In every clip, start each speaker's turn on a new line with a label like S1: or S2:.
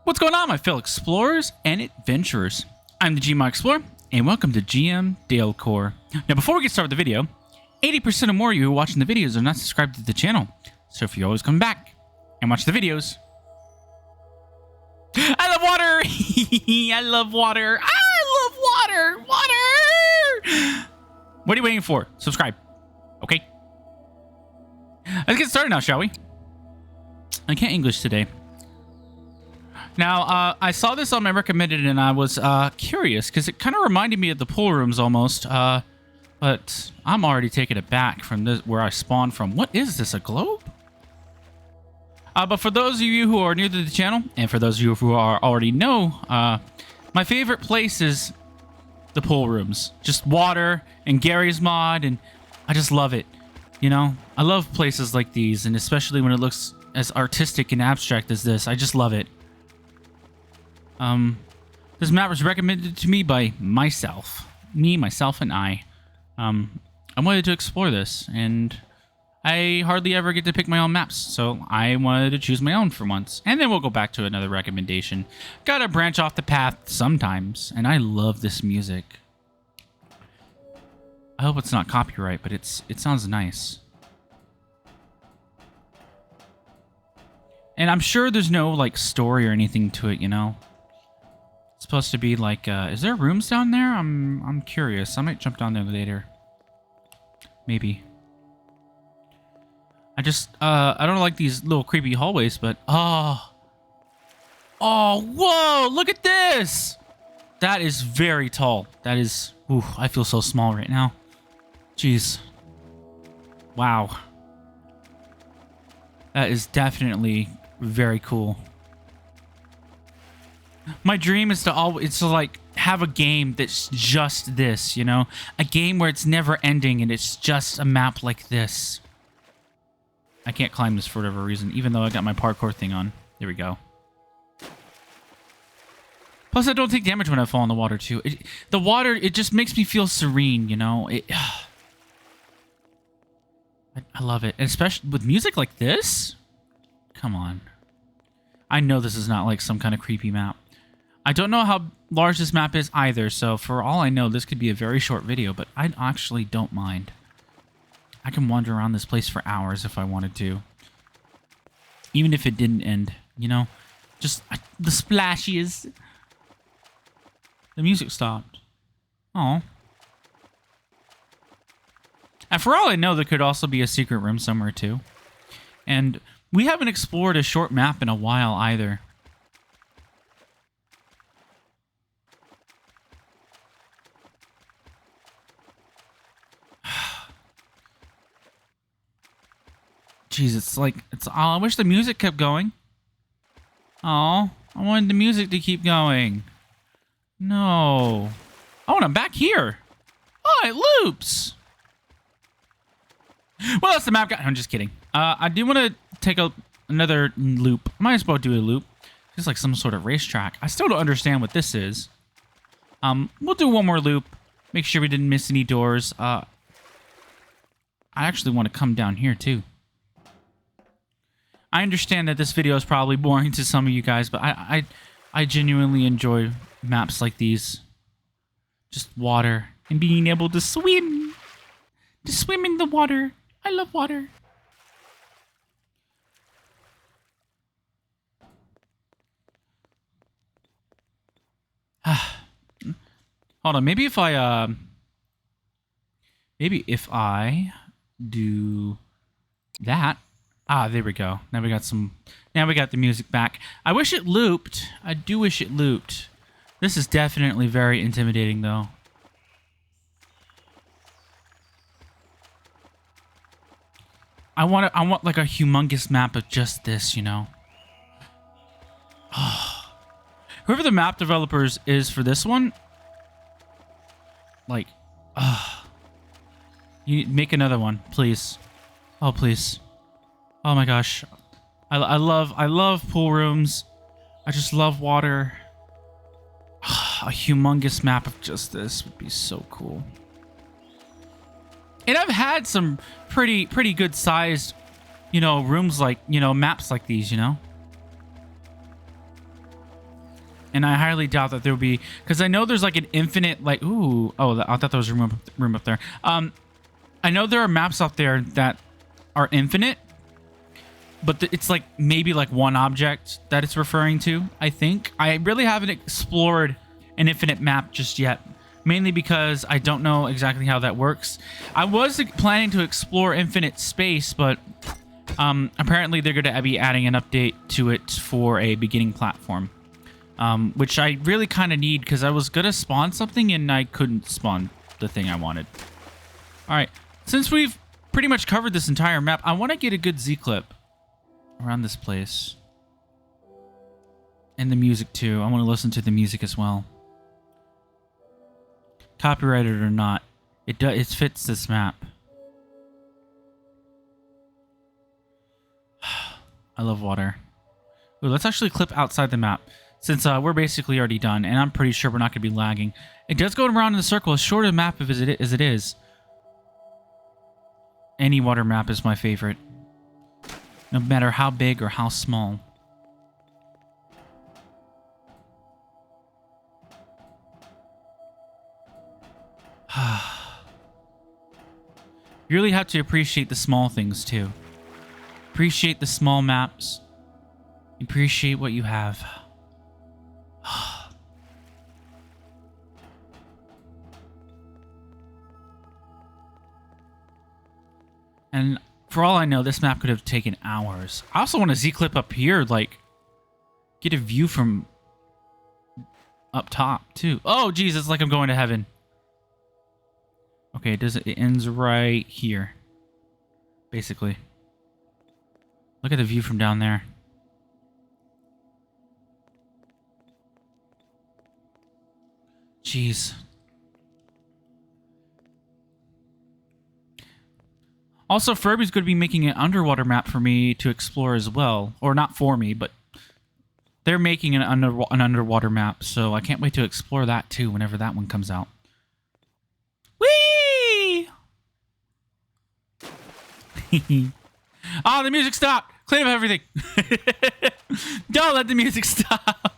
S1: What's going on, my fellow explorers and adventurers? I'm the Gmod Explorer, and welcome to GM Dalecore. Now, before we get started with the video, 80% or more of you who are watching the videos are not subscribed to the channel. So if you always come back and watch the videos... I love water! I love water! I love water! Water! What are you waiting for? Subscribe. Okay? Let's get started now, shall we? I can't English today. Now, I saw this on my recommended, and I was curious, because it kind of reminded me of the pool rooms almost, but I'm already taking it back from this, where I spawned from. What is this, a globe? But for those of you who are new to the channel, and for those of you who already know, my favorite place is the pool rooms. Just water and Gary's mod, and I just love it. You know, I love places like these, and especially when it looks as artistic and abstract as this. I just love it. This map was recommended to me by myself. Me, myself, and I. I wanted to explore this, and I hardly ever get to pick my own maps, so I wanted to choose my own for once. And then we'll go back to another recommendation. Gotta branch off the path sometimes, and I love this music. I hope it's not copyright, but it sounds nice. And I'm sure there's no, like, story or anything to it, you know? It's supposed to be like, is there rooms down there? I'm curious. I might jump down there later. Maybe. I don't like these little creepy hallways, but, oh, whoa, look at this. That is very tall. That is, ooh, I feel so small right now. Jeez. Wow. That is definitely very cool. My dream is to like have a game that's just this, you know? A game where it's never ending and it's just a map like this. I can't climb this for whatever reason, even though I got my parkour thing on. There we go. Plus, I don't take damage when I fall in the water, too. The water, it just makes me feel serene, you know? I love it. And especially with music like this? Come on. I know this is not like some kind of creepy map. I don't know how large this map is either, so for all I know, this could be a very short video, but I actually don't mind. I can wander around this place for hours if I wanted to. Even if it didn't end, you know? Just the splashes. The music stopped. Oh. And for all I know, there could also be a secret room somewhere too. And we haven't explored a short map in a while either. Jeez, it's like, I wish the music kept going. Oh, I wanted the music to keep going. No. Oh, and I'm back here. Oh, it loops. Well, that's the map guy. I'm just kidding. I do want to take another loop. Might as well do a loop. It's like some sort of racetrack. I still don't understand what this is. We'll do one more loop. Make sure we didn't miss any doors. I actually want to come down here too. I understand that this video is probably boring to some of you guys, but I genuinely enjoy maps like these. Just water and being able to swim. To swim in the water. I love water. Hold on, maybe if I do that. Ah, there we go. Now we got the music back. I wish it looped. I do wish it looped. This is definitely very intimidating, though. I want like a humongous map of just this, you know? Oh. Whoever the map developers is for this one, like, you make another one, please. Oh, please. Oh my gosh, I love pool rooms. I just love water. A humongous map of just this would be so cool. And I've had some pretty good sized, you know, rooms like, you know, maps like these, you know. And I highly doubt that there will be, because I know there's like an infinite, like, ooh, oh, I thought there was a room up there. I know there are maps out there that are infinite, but it's like maybe like one object that it's referring to, I think. I really haven't explored an infinite map just yet, mainly because I don't know exactly how that works. I was planning to explore infinite space, but apparently they're going to be adding an update to it for a beginning platform, which I really kind of need because I was going to spawn something and I couldn't spawn the thing I wanted. All right, since we've pretty much covered this entire map, I want to get a good Z-clip around this place. And the music too. I want to listen to the music as well. Copyrighted or not, it fits this map. I love water. Ooh, let's actually clip outside the map, since we're basically already done, and I'm pretty sure we're not going to be lagging. It does go around in a circle, as short a map as it is. Any water map is my favorite, no matter how big or how small. You really have to appreciate the small things too. Appreciate the small maps. Appreciate what you have. And for all I know, this map could have taken hours. I also want a Z-clip up here, like, get a view from up top too. Oh, geez, it's like I'm going to heaven. Okay, it ends right here, basically. Look at the view from down there. Jeez. Also, Furby's going to be making an underwater map for me to explore as well. Or not for me, but they're making an underwater map, so I can't wait to explore that too whenever that one comes out. Whee! Oh, the music stopped! Clean up everything! Don't let the music stop!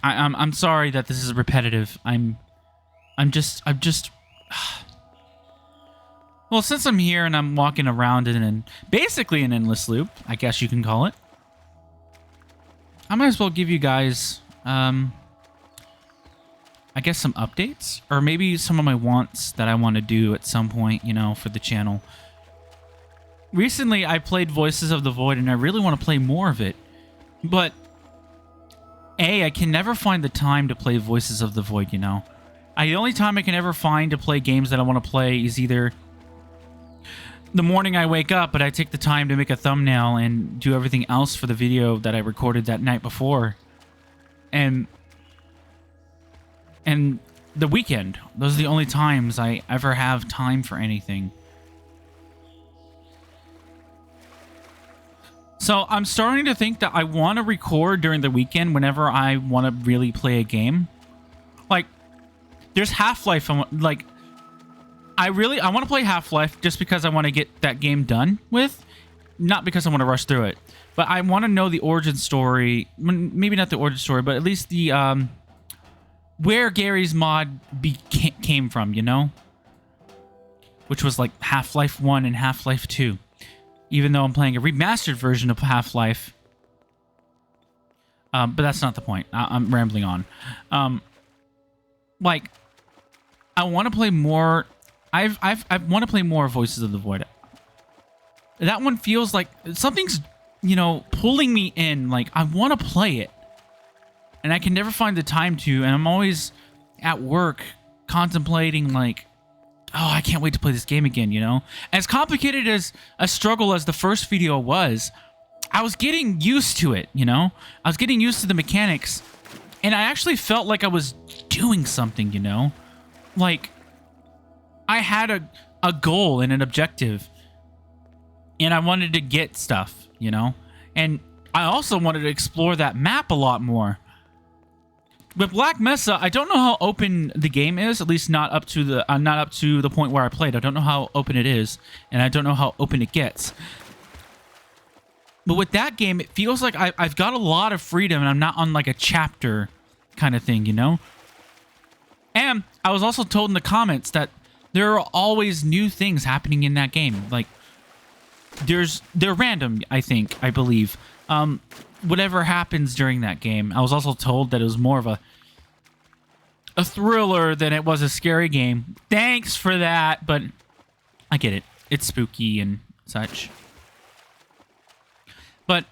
S1: I'm sorry that this is repetitive. I'm just well, since I'm here and I'm walking around in basically an endless loop, I guess you can call it, I might as well give you guys I guess some updates, or maybe some of my wants that I want to do at some point, you know, for the channel. Recently I played Voices of the Void and I really want to play more of it, but I can never find the time to play Voices of the Void, you know. The only time I can ever find to play games that I want to play is either the morning I wake up, but I take the time to make a thumbnail and do everything else for the video that I recorded that night before. And the weekend. Those are the only times I ever have time for anything. So I'm starting to think that I want to record during the weekend whenever I want to really play a game. Like, there's Half-Life. Like, I want to play Half-Life just because I want to get that game done with. Not because I want to rush through it. But I want to know the origin story. Maybe not the origin story, but at least the, where Gary's mod came from, you know? Which was like Half-Life 1 and Half-Life 2. Even though I'm playing a remastered version of Half-Life. But that's not the point. I'm rambling on. Like, I want to play more. I want to play more Voices of the Void. That one feels like something's, you know, pulling me in. Like, I want to play it. And I can never find the time to. And I'm always at work contemplating, like, oh, I can't wait to play this game again, you know? As complicated as a struggle as the first video was, I was getting used to it, you know? I was getting used to the mechanics, and I actually felt like I was doing something, you know? Like, I had a goal and an objective, and I wanted to get stuff, you know? And I also wanted to explore that map a lot more. with Black Mesa, I don't know how open the game is. At least not up to the point where I played. I don't know how open it is, and I don't know how open it gets. But with that game, it feels like I've got a lot of freedom, and I'm not on like a chapter kind of thing, you know? And I was also told in the comments that there are always new things happening in that game. Like, they're random, I believe. Whatever happens during that game. I was also told that it was more of a thriller than it was a scary game. Thanks for that, but I get it. It's spooky and such. But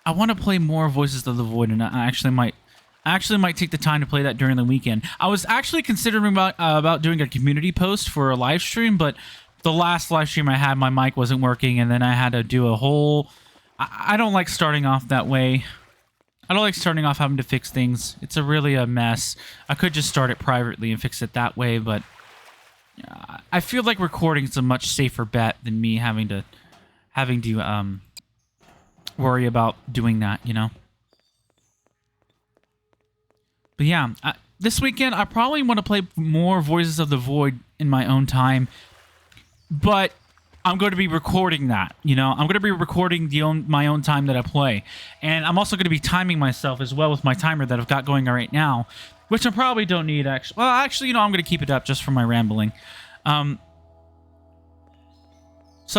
S1: I want to play more Voices of the Void, and I actually might take the time to play that during the weekend. I was actually considering about doing a community post for a live stream, but the last live stream I had, my mic wasn't working, and then I had to do a whole... I don't like starting off that way. I don't like starting off having to fix things. It's really a mess. I could just start it privately and fix it that way, but I feel like recording is a much safer bet than me having to worry about doing that, you know? But yeah, this weekend I probably want to play more Voices of the Void in my own time, but I'm going to be recording that, you know? I'm going to be recording my own time that I play. And I'm also going to be timing myself as well with my timer that I've got going right now, which I probably don't need, actually. Well, actually, you know, I'm going to keep it up just for my rambling. So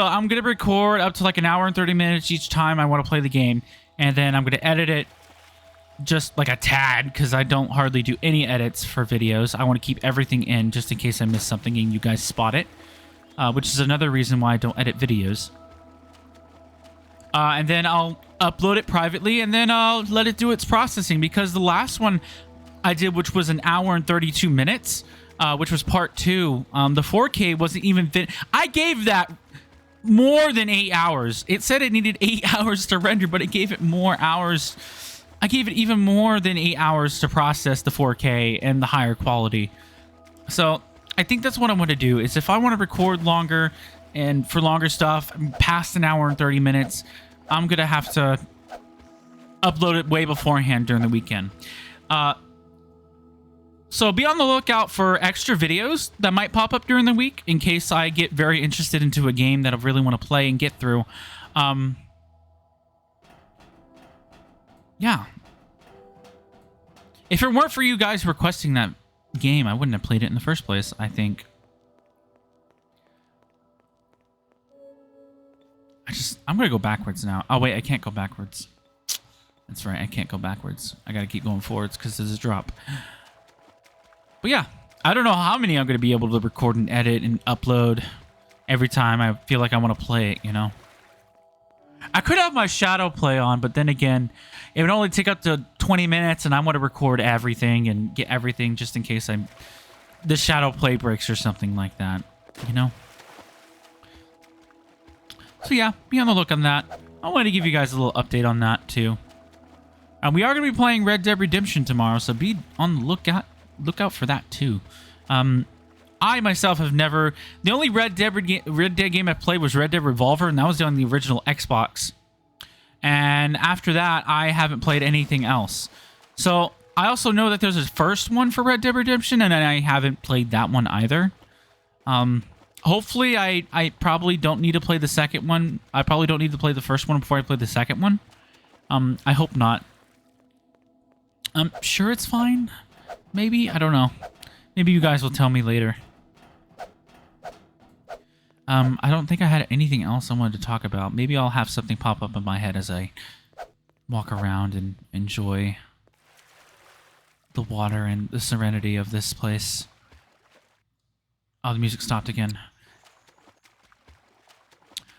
S1: I'm going to record up to like an hour and 30 minutes each time I want to play the game. And then I'm going to edit it just like a tad, because I don't hardly do any edits for videos. I want to keep everything in just in case I miss something and you guys spot it. Which is another reason why I don't edit videos. And then I'll upload it privately, and then I'll let it do its processing, because the last one I did, which was an hour and 32 minutes, which was part 2, the 4K wasn't even fit. I gave that more than 8 hours. It said it needed 8 hours to render, but it gave it more hours. I gave it even more than 8 hours to process the 4K and the higher quality. So I think that's what I want to do, is if I want to record longer and for longer stuff, past an hour and 30 minutes, I'm going to have to upload it way beforehand during the weekend. So be on the lookout for extra videos that might pop up during the week in case I get very interested into a game that I really want to play and get through. Yeah. If it weren't for you guys requesting that game, I wouldn't have played it in the first place, I think. I'm gonna go backwards now. Oh wait, I can't go backwards. That's right, I can't go backwards. I gotta keep going forwards because there's a drop. But yeah, I don't know how many I'm gonna be able to record and edit and upload every time I feel like I want to play it, you know? I could have my shadow play on, but then again, it would only take up to 20 minutes, and I want to record everything and get everything just in case the shadow play breaks or something like that, you know? So yeah, be on the look on that. I want to give you guys a little update on that too. And we are going to be playing Red Dead Redemption tomorrow, so be on the lookout for that too. I myself have never... The only Red Dead game I played was Red Dead Revolver, and that was on the original Xbox. And after that, I haven't played anything else. So I also know that there's a first one for Red Dead Redemption, and I haven't played that one either. Hopefully, I probably don't need to play the second one. I probably don't need to play the first one before I play the second one. I hope not. I'm sure it's fine. Maybe? I don't know. Maybe you guys will tell me later. I don't think I had anything else I wanted to talk about. Maybe I'll have something pop up in my head as I walk around and enjoy the water and the serenity of this place. Oh, the music stopped again.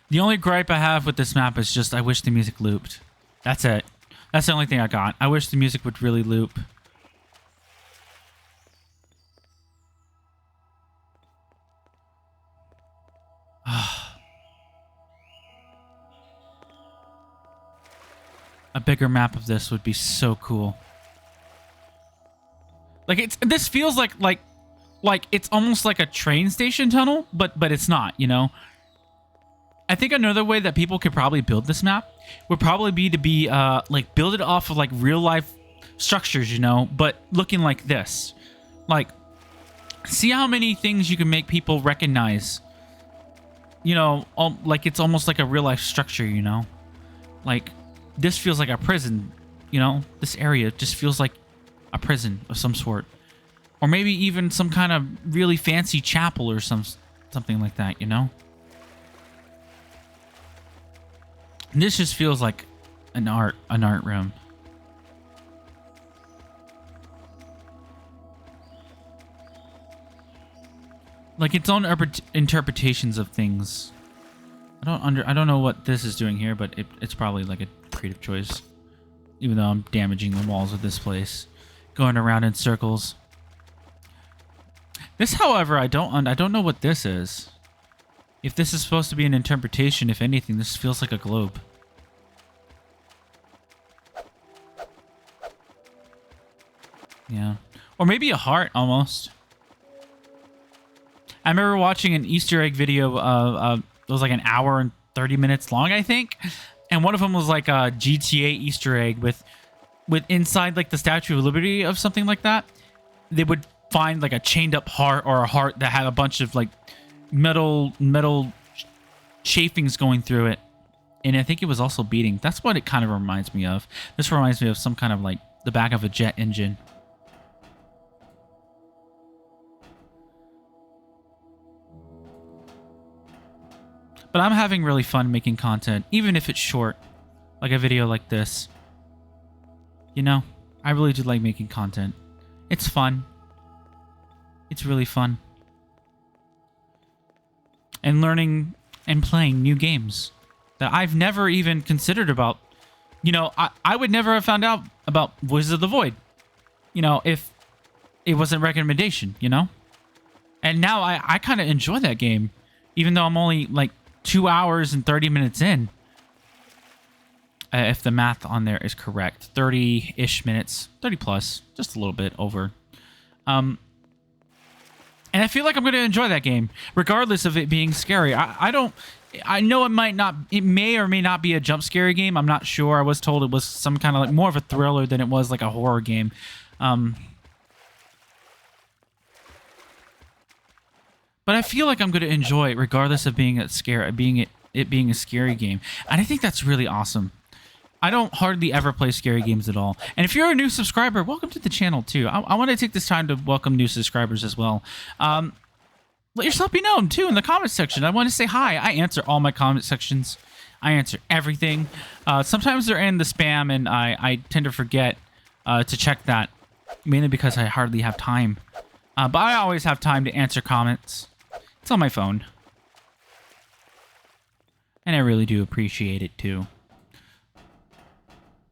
S1: The only gripe I have with this map is just I wish the music looped. That's it. That's the only thing I got. I wish the music would really loop. A bigger map of this would be so cool. Like this feels like it's almost like a train station tunnel, but it's not, you know. I think another way that people could probably build this map would probably be to like build it off of like real life structures, you know, but looking like this. Like, see how many things you can make people recognize. You know, like it's almost like a real life structure, you know? Like, this feels like a prison, you know? This area just feels like a prison of some sort. Or maybe even some kind of really fancy chapel or something like that, you know? This just feels like an art room. Like its own interpretations of things. I don't know what this is doing here, but it's probably like a creative choice. Even though I'm damaging the walls of this place, going around in circles. This, however, I don't know what this is. If this is supposed to be an interpretation, if anything, this feels like a globe. Yeah. Or maybe a heart, almost. I remember watching an Easter egg video. It was like an hour and 30 minutes long, I think. And one of them was like a GTA Easter egg with inside like the Statue of Liberty of something like that. They would find like a chained up heart or a heart that had a bunch of like metal chafings going through it. And I think it was also beating. That's what it kind of reminds me of. This reminds me of some kind of like the back of a jet engine. But I'm having really fun making content, even if it's short, like a video like this. You know, I really do like making content. It's fun. It's really fun. And learning and playing new games that I've never even considered about. You know, I would never have found out about Voices of the Void, you know, if it wasn't recommendation, you know? And now I kind of enjoy that game, even though I'm only like 2 hours and 30 minutes in. If the math on there is correct. 30-ish minutes. 30 plus. Just a little bit over. And I feel like I'm going to enjoy that game, regardless of it being scary. I know it may or may not be a jump scary game. I'm not sure. I was told it was some kind of like more of a thriller than it was like a horror game. But I feel like I'm going to enjoy it, regardless of being it being a scary game. And I think that's really awesome. I don't hardly ever play scary games at all. And if you're a new subscriber, welcome to the channel too. I want to take this time to welcome new subscribers as well. Let yourself be known too in the comment section. I want to say hi. I answer all my comment sections. I answer everything. Sometimes they're in the spam, and I tend to forget to check that, mainly because I hardly have time. But I always have time to answer comments. It's on my phone. And I really do appreciate it too.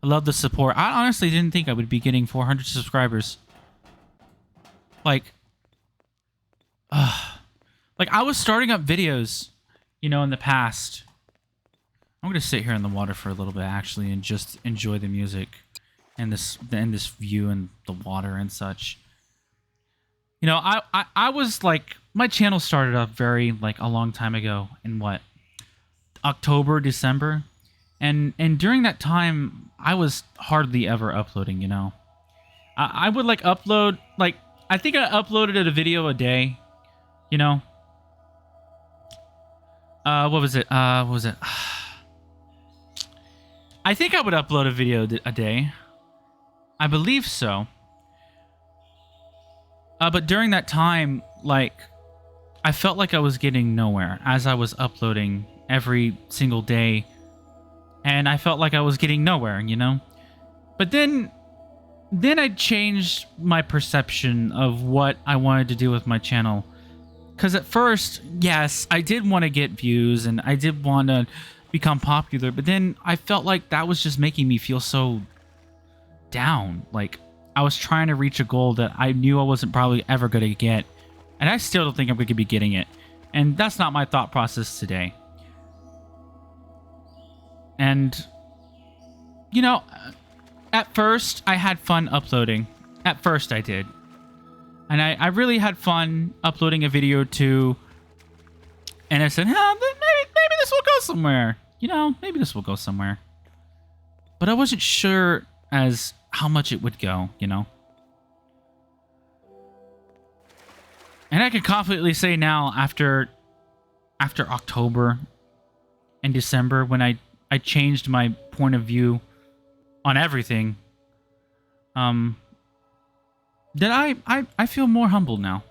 S1: I love the support. I honestly didn't think I would be getting 400 subscribers. Like I was starting up videos, you know, in the past. I'm gonna sit here in the water for a little bit, actually, and just enjoy the music and this view and the water and such. You know, I was like, my channel started up very like a long time ago in what, October, December, and during that time I was hardly ever uploading. You know, I would like upload, like, I think I uploaded a video a day. You know, what was it? I think I would upload a video a day. I believe so. But during that time, like, I felt like I was getting nowhere as I was uploading every single day. And I felt like I was getting nowhere, you know? But then I changed my perception of what I wanted to do with my channel. Because at first, yes, I did want to get views and I did want to become popular. But then I felt like that was just making me feel so down. Like, I was trying to reach a goal that I knew I wasn't probably ever going to get. And I still don't think I'm going to be getting it. And that's not my thought process today. And, you know, at first I had fun uploading. At first I did. And I really had fun uploading a video or two. And I said, maybe this will go somewhere. You know, maybe this will go somewhere. But I wasn't sure as how much it would go, you know? And I can confidently say now, after October and December, when I changed my point of view on everything, that I feel more humble now.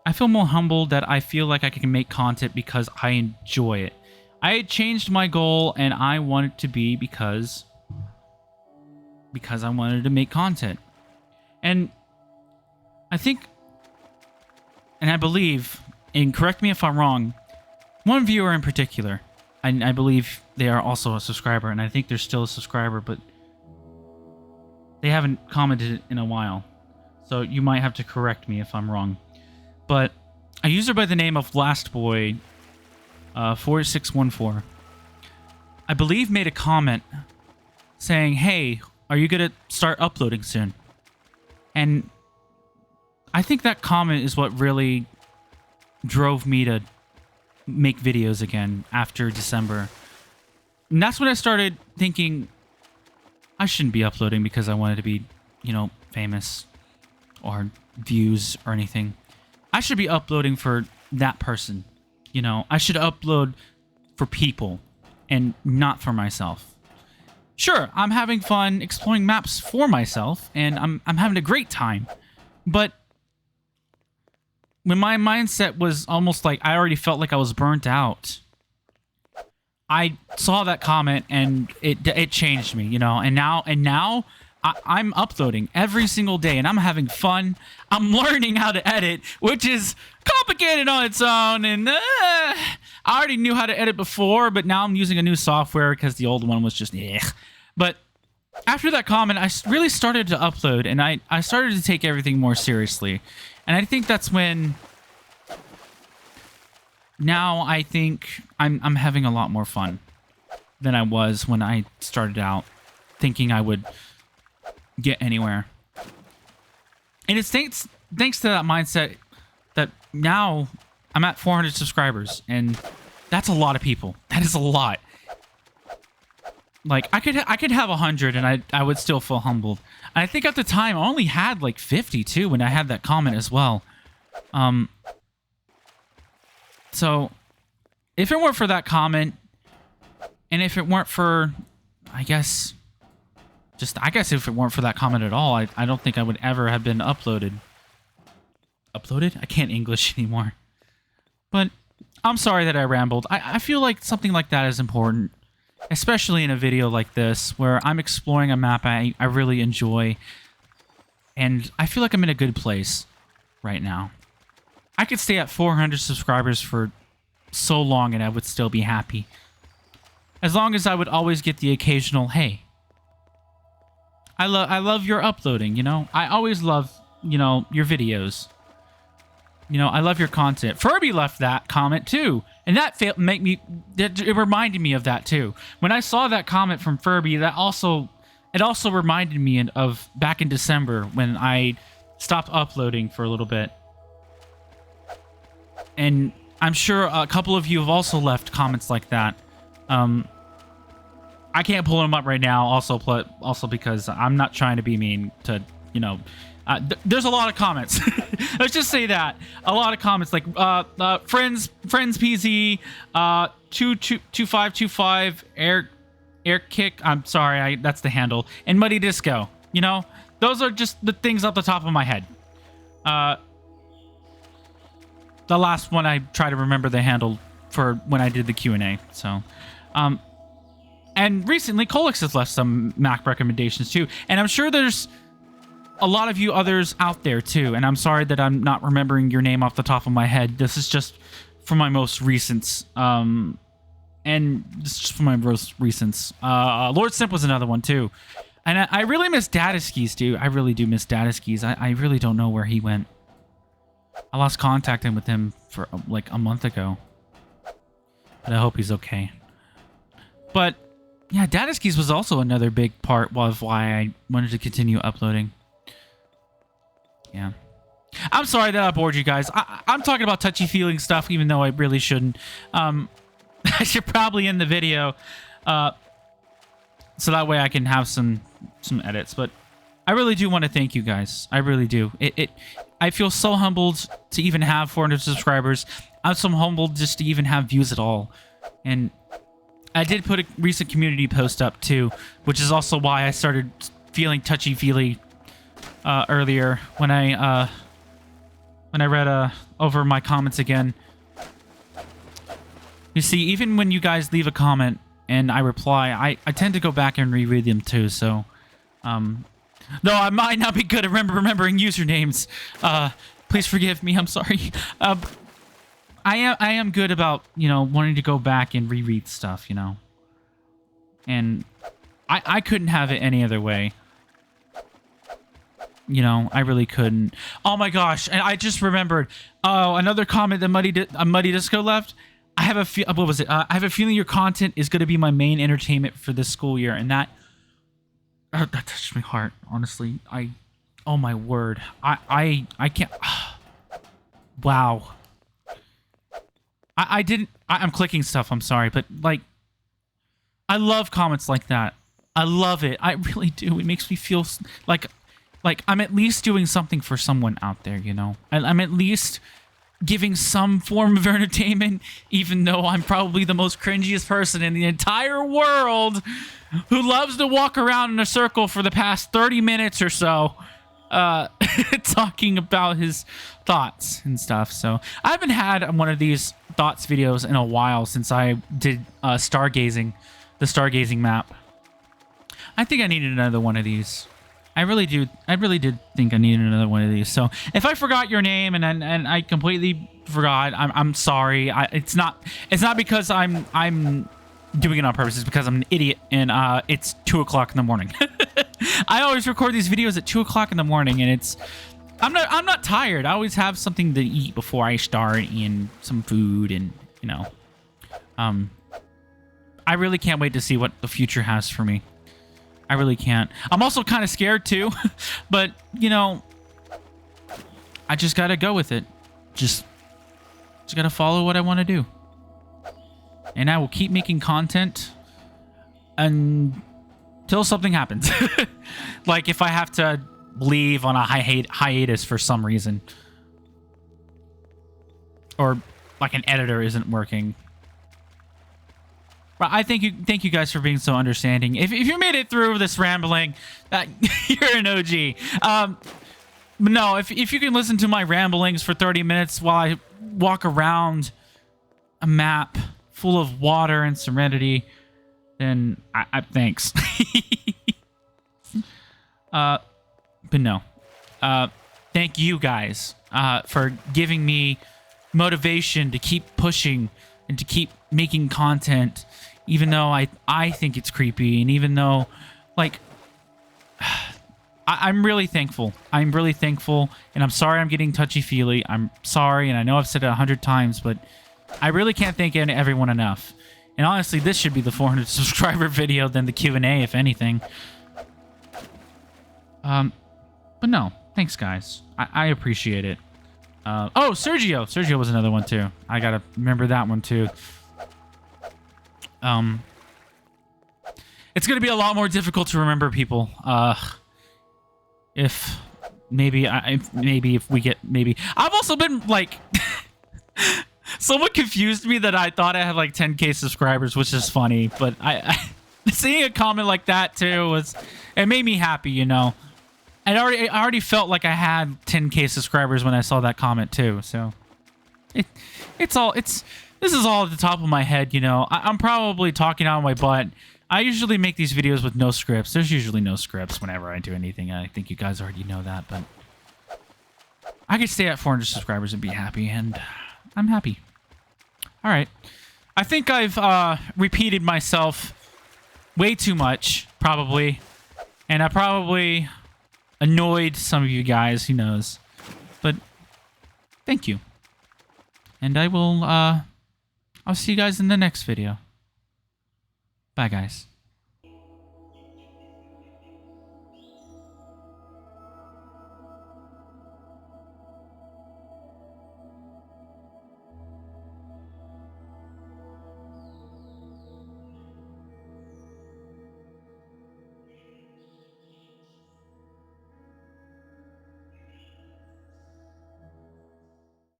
S1: I feel more humble that I feel like I can make content because I enjoy it. I had changed my goal, and I want it to be because I wanted to make content. And I think, and I believe, and correct me if I'm wrong, one viewer in particular, I believe they are also a subscriber, and I think they're still a subscriber, but they haven't commented in a while. So you might have to correct me if I'm wrong. But a user by the name of LastBoy 4614, I believe, made a comment saying, "Hey, are you going to start uploading soon?" And I think that comment is what really drove me to make videos again after December. And that's when I started thinking I shouldn't be uploading because I wanted to be, you know, famous or views or anything. I should be uploading for that person. You know, I should upload for people and not for myself. Sure, I'm having fun exploring maps for myself, and I'm having a great time. But when my mindset was almost like I already felt like I was burnt out, I saw that comment and it changed me, you know. And now I'm uploading every single day, and I'm having fun. I'm learning how to edit, which is complicated on its own. And I already knew how to edit before, but now I'm using a new software because the old one was just But after that comment, I really started to upload, and I started to take everything more seriously. And I think that's when now I think I'm having a lot more fun than I was when I started out thinking I would get anywhere. And it's thanks to that mindset that now I'm at 400 subscribers, and that's a lot of people. That is a lot. Like, I could have 100 and I would still feel humbled. And I think at the time I only had like 50 too when I had that comment as well. So if it weren't for that comment, and if it weren't for, I guess if it weren't for that comment at all, I don't think I would ever have been uploaded. Uploaded? I can't English anymore. But I'm sorry that I rambled. I feel like something like that is important, especially in a video like this where I'm exploring a map I really enjoy, and I feel like I'm in a good place right now. I could stay at 400 subscribers for so long and I would still be happy. As long as I would always get the occasional, "Hey, I love your uploading, you know? I always love, you know, your videos. You know, I love your content." Furby left that comment too, and it reminded me of that too. When I saw that comment from Furby, it also reminded me of back in December when I stopped uploading for a little bit. And I'm sure a couple of you have also left comments like that. I can't pull them up right now, also because I'm not trying to be mean to, you know. There's a lot of comments. Let's just say that. A lot of comments, like friends PZ, 2525 air kick. I'm sorry, that's the handle. And Muddy Disco. You know, those are just the things off the top of my head. The last one I try to remember the handle for when I did the Q&A. So, and recently Colix has left some Mac recommendations too, and I'm sure there's a lot of you others out there too, and I'm sorry that I'm not remembering your name off the top of my head. This is just from my most recents, and this is just from my most recents. Lord Simp was another one too, and I really miss Dataskis too. I really do miss Dataskis. I really don't know where he went. I lost contact with him for like a month ago, but I hope he's okay. But yeah, Dataskis was also another big part of why I wanted to continue uploading. Yeah. I'm sorry that I bored you guys. I'm talking about touchy-feeling stuff, even though I really shouldn't. I should probably end the video, so that way I can have some some edits, but I really do want to thank you guys. I really do. I feel so humbled to even have 400 subscribers. I'm so humbled just to even have views at all. And I did put a recent community post up too, which is also why I started feeling touchy-feely earlier when I read over my comments again. You see, even when you guys leave a comment and I reply, I tend to go back and reread them too. So, though I might not be good at remembering usernames, please forgive me. I'm sorry. I am good about, you know, wanting to go back and reread stuff, you know. And I couldn't have it any other way. You know, I really couldn't. Oh my gosh, and I just remembered. Oh, another comment that Muddy Disco left. I have a what was it? I have a feeling your content is going to be my main entertainment for this school year, and that touched my heart. Honestly, oh my word, I can't. Wow. I didn't. I'm clicking stuff. I'm sorry, but like, I love comments like that. I love it. I really do. It makes me feel like I'm at least doing something for someone out there. You know, I'm at least giving some form of entertainment, even though I'm probably the most cringiest person in the entire world who loves to walk around in a circle for the past 30 minutes or so, talking about his thoughts and stuff. So I haven't had one of these thoughts videos in a while since I did the stargazing map. I think I needed another one of these. I really did think I needed another one of these. So if I forgot your name and I completely forgot, I'm sorry. It's not because I'm doing it on purpose. It's because I'm an idiot and it's 2 o'clock in the morning. I always record these videos at 2 o'clock in the morning, and I'm not tired. I always have something to eat before I start, and some food, and you know, I really can't wait to see what the future has for me. I really can't. I'm also kind of scared too, but you know, I just gotta go with it. Just gotta follow what I want to do, and I will keep making content until something happens. Like if I have to leave on a hiatus for some reason, or like an editor isn't working. But I thank you guys for being so understanding. If you made it through this rambling, you're an OG. No, if you can listen to my ramblings for 30 minutes while I walk around a map full of water and serenity, then I thanks. But no. Thank you guys for giving me motivation to keep pushing and to keep making content, even though I think it's creepy, and even though, like, I'm really thankful. I'm really thankful, and I'm sorry I'm getting touchy-feely. I'm sorry, and I know I've said it 100 times, but I really can't thank everyone enough. And honestly, this should be the 400 subscriber video than the Q&A, if anything. But no, thanks, guys. I appreciate it. Oh, Sergio. Sergio was another one, too. I gotta remember that one, too. It's gonna be a lot more difficult to remember people. If we get... I've also been, like... Someone confused me that I thought I had, like, 10K subscribers, which is funny. But seeing a comment like that, too, it made me happy, you know. I already felt like I had 10K subscribers when I saw that comment too. So this is all at the top of my head, you know. I'm probably talking out of my butt. I usually make these videos with no scripts. There's usually no scripts whenever I do anything. I think you guys already know that, but I could stay at 400 subscribers and be happy, and I'm happy. All right. I think I've repeated myself way too much, probably, and I probably annoyed some of you guys, who knows. But thank you. And I'll see you guys in the next video. Bye, guys.